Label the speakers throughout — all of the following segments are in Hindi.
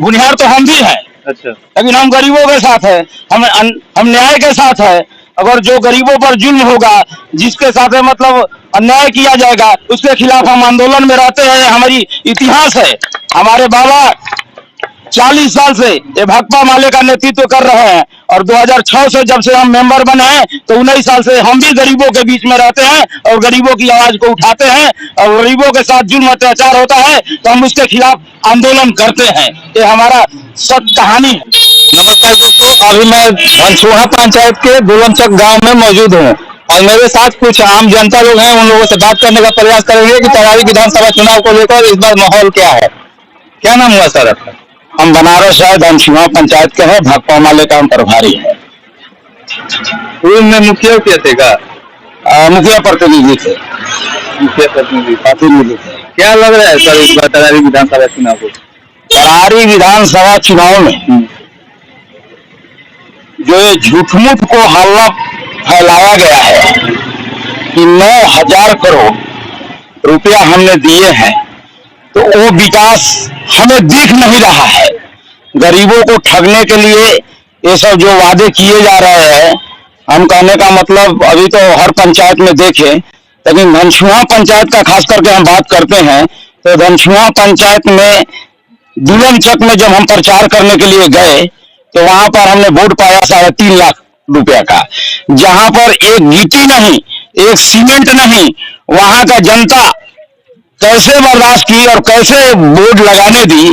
Speaker 1: बुनियाद तो हम भी हैं।
Speaker 2: अच्छा,
Speaker 1: लेकिन हम गरीबों के साथ है, हम न्याय के साथ है। अगर जो गरीबों पर जुल्म होगा, जिसके साथ मतलब अन्याय किया जाएगा, उसके खिलाफ हम आंदोलन में रहते हैं। हमारी इतिहास है। हमारे बाबा 40 साल से ये भाकपा माले का नेतृत्व कर रहे हैं और 2006 से जब से हम मेंबर बने हैं तो 19 साल से हम भी गरीबों के बीच में रहते हैं और गरीबों की आवाज को उठाते हैं। और गरीबों के साथ जुल्म अत्याचार होता है तो हम उसके खिलाफ आंदोलन करते हैं। ये हमारा सच कहानी है।
Speaker 3: नमस्कार दोस्तों, अभी मैं धनसुहा पंचायत के दुलमचक गांव में मौजूद हूं और मेरे साथ कुछ आम जनता लोग हैं। उन लोगों से बात करने का प्रयास करेंगे कि तरारी विधानसभा चुनाव को लेकर इस बार माहौल क्या है। क्या नाम हुआ सर आपका?
Speaker 1: हम बनारस है, धनसुहा पंचायत के हैं, भाकपा माले का हम प्रभारी है।
Speaker 3: पूर्व में मुखिया थे का?
Speaker 1: मुखिया प्रतिनिधि थे।
Speaker 3: मुखिया प्रतिनिधि थे। क्या लग रहा है सर इस बार तरारी विधानसभा चुनाव को?
Speaker 1: तरारी विधानसभा चुनाव में जो ये झूठ-मूठ को हल्ला फैलाया गया है कि 9,000 करोड़ रुपया हमने दिए हैं, तो वो विकास हमें दिख नहीं रहा है। गरीबों को ठगने के लिए ये सब जो वादे किए जा रहे हैं, हम कहने का मतलब अभी तो हर पंचायत में देखें, लेकिन धनसुहा पंचायत का खास करके हम बात करते हैं तो धनसुहा पंचायत में दुलमचक में जब हम प्रचार करने के लिए गए तो वहां पर हमने वोट पाया 3.5 लाख रुपया का, जहां पर एक गिट्टी नहीं, एक सीमेंट नहीं, वहां का जनता कैसे बर्दाश्त की और कैसे बोर्ड लगाने दी,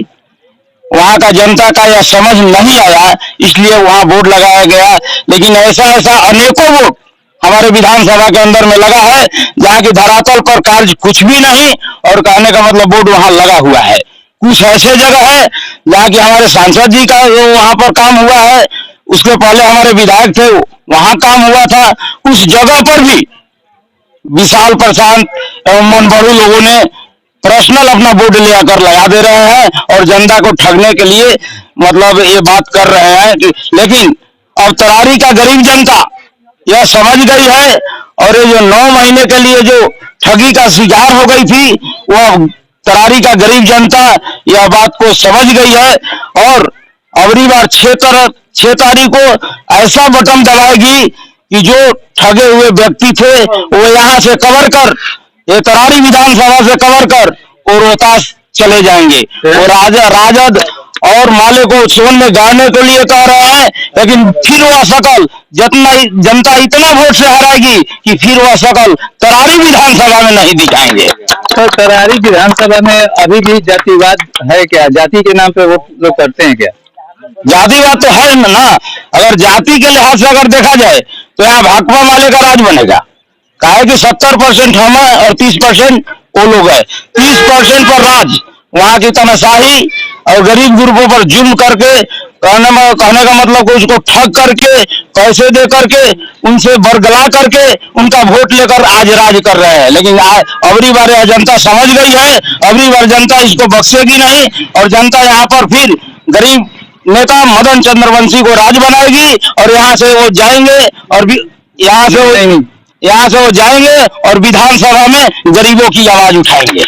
Speaker 1: वहां का जनता का यह समझ नहीं आया, इसलिए वहां बोर्ड लगाया गया। लेकिन ऐसा अनेकों वोट हमारे विधानसभा के अंदर में लगा है जहाँ की धरातल पर कार्य कुछ भी नहीं और कहने का मतलब बोर्ड वहां लगा हुआ है। कुछ ऐसे जगह है जहाँ की हमारे सांसद जी का वहां पर काम हुआ है, उसके पहले हमारे विधायक थे वहां काम हुआ था। उस जगह पर भी विशाल प्रशांत एवं मनबड़ू लोगों ने पर्सनल अपना बोर्ड ले आकर लगा दे रहे हैं और जनता को ठगने के लिए मतलब ये बात कर रहे हैं कि, लेकिन अब तरारी का गरीब जनता यह समझ गई है और ये जो 9 महीने के लिए जो ठगी का शिकार हो गई थी, वह तरारी का गरीब जनता यह बात को समझ गई है और अगली बार 6 तारीख को ऐसा बटन दबाएगी कि जो ठगे हुए व्यक्ति थे वो यहाँ से कवर कर, ये तरारी विधानसभा से कवर कर और रोहतास चले जाएंगे। और राजद और माले को सोन में गाड़ने के लिए कह रहे हैं, लेकिन फिर वह शकल जितना जनता इतना वोट से हराएगी कि फिर वह शकल तरारी विधानसभा में नहीं दिखाएंगे।
Speaker 3: तो तरारी विधानसभा में अभी भी जातिवाद है क्या? जाति के नाम पे वो लोग करते हैं क्या?
Speaker 1: जातिवाद तो है ना। अगर जाति के लिहाज से अगर देखा जाए तो यहाँ भाकपा माले का राज बनेगा। काहे कि 70% हम है और 30% वो लोग है। 30% पर राज, वहाँ की तनाशाही और गरीब ग्रुपों पर जुल्म करके कहने का मतलब उसको ठग करके पैसे दे करके उनसे बरगला करके उनका वोट लेकर आज राज कर रहे हैं। लेकिन अगली बार यह जनता समझ गई है, अगली बार जनता इसको बख्शेगी नहीं और जनता यहाँ पर फिर गरीब नेता मदन चंद्रवंशी को राज बनाएगी और यहाँ से वो जाएंगे और यहाँ से वो जाएंगे और विधानसभा में गरीबों की आवाज उठाएंगे।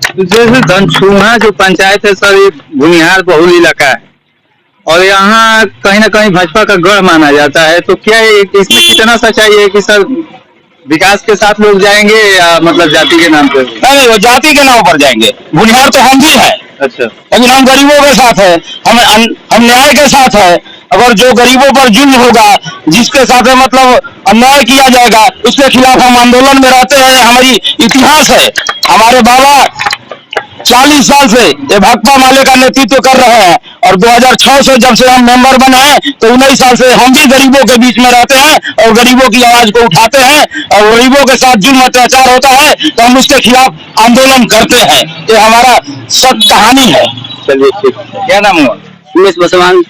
Speaker 3: तो जैसे धनसुहा जो पंचायत है सर, ये भूमिहार बहुल इलाका है और यहाँ कहीं ना कहीं भाजपा का गढ़ माना जाता है, तो क्या इसमें कितना सच्चाई है कि सर विकास के साथ लोग जाएंगे या मतलब जाति के नाम पे?
Speaker 1: नहीं, वो जाति के नाम पर जाएंगे। बुनियाद तो हम भी है।
Speaker 3: अच्छा,
Speaker 1: लेकिन हम गरीबों के साथ है, हम न्याय के साथ है। अगर जो गरीबों पर जुल्म होगा, जिसके साथ मतलब अन्याय किया जाएगा, उसके खिलाफ हम आंदोलन में रहते हैं। हमारी इतिहास है। हमारे बाबा 40 साल से ये भाकपा माले का नेतृत्व कर रहे हैं और 2006 से जब से हम मेंबर बने हैं तो 19 साल से हम भी गरीबों के बीच में रहते हैं और गरीबों की आवाज को उठाते हैं। और गरीबों के साथ जुल्म अत्याचार होता है तो हम उसके खिलाफ आंदोलन करते हैं। ये हमारा सच कहानी है।
Speaker 3: चलिए ठीक। क्या नाम हुआ?
Speaker 4: उमेश पासवान।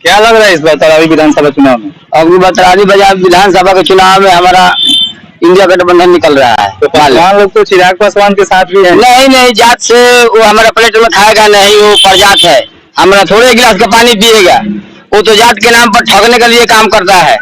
Speaker 3: क्या लग रहा है इस बार तरारी विधानसभा चुनाव में?
Speaker 4: अब तरारी विधानसभा के चुनाव में हमारा इंडिया गठबंधन निकल रहा है।
Speaker 3: तो पासवान लोग तो चिराग पासवान के साथ भी है।
Speaker 4: नहीं, जात से वो हमारा प्लेट में खाएगा नहीं, वो प्रजात है। हमारा थोड़े गिलास का पानी पिएगा, वो तो जात के नाम पर ठगने के लिए काम करता है।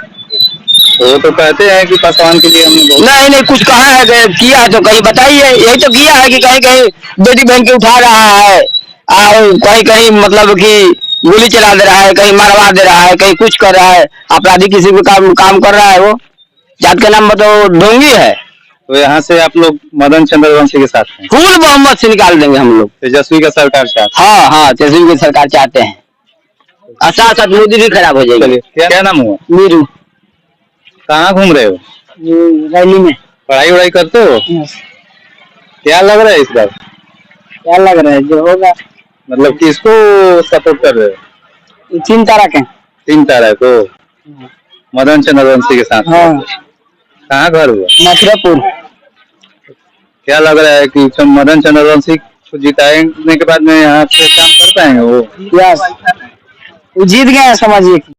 Speaker 3: वो तो कहते हैं कि पासवान के लिए हमने
Speaker 4: नहीं कुछ कहा है किया है तो कहीं बताइए। यही तो किया है कि कहीं बेटी बहन के उठा रहा है कहीं कहीं मतलब कि गोली चला दे रहा है, कहीं मरवा दे रहा है, कहीं कुछ कर रहा है, आपराधिक किसी भी काम कर रहा है। वो जात के नाम पर तो ढोंगी है।
Speaker 3: तो यहाँ से आप लोग मदन चंद्रवंशी के साथ हैं,
Speaker 4: फुल बहुमत से निकाल देंगे हम लोग।
Speaker 3: तेजस्वी का सरकार चाहते
Speaker 4: हाँ हाँ, तेजस्वी की सरकार चाहते हैं। और साथ साथ मोदी भी खराब हो
Speaker 3: हैं।
Speaker 4: जाएगी।
Speaker 3: चलिए, क्या नाम हुआ?
Speaker 4: मीरू।
Speaker 3: कहाँ घूम रहे हो?
Speaker 4: रैली में।
Speaker 3: पढ़ाई वढ़ाई करते हो? क्या लग रहा है इस बार?
Speaker 4: क्या लग रहा है जो होगा?
Speaker 3: मतलब किसको सपोर्ट कर रहे हो?
Speaker 4: 3 तारीख है।
Speaker 3: 3 तारीख को मदन चंद्रवंशी के साथ।
Speaker 4: हाँ।
Speaker 3: कहाँ घर हुआ?
Speaker 4: मथुरापुर।
Speaker 3: क्या लग रहा है कि मदन चंद्रवंशी को जिताने के बाद में यहाँ पे काम कर पाएंगे वो?
Speaker 4: यस, वो जीत गए समझिए।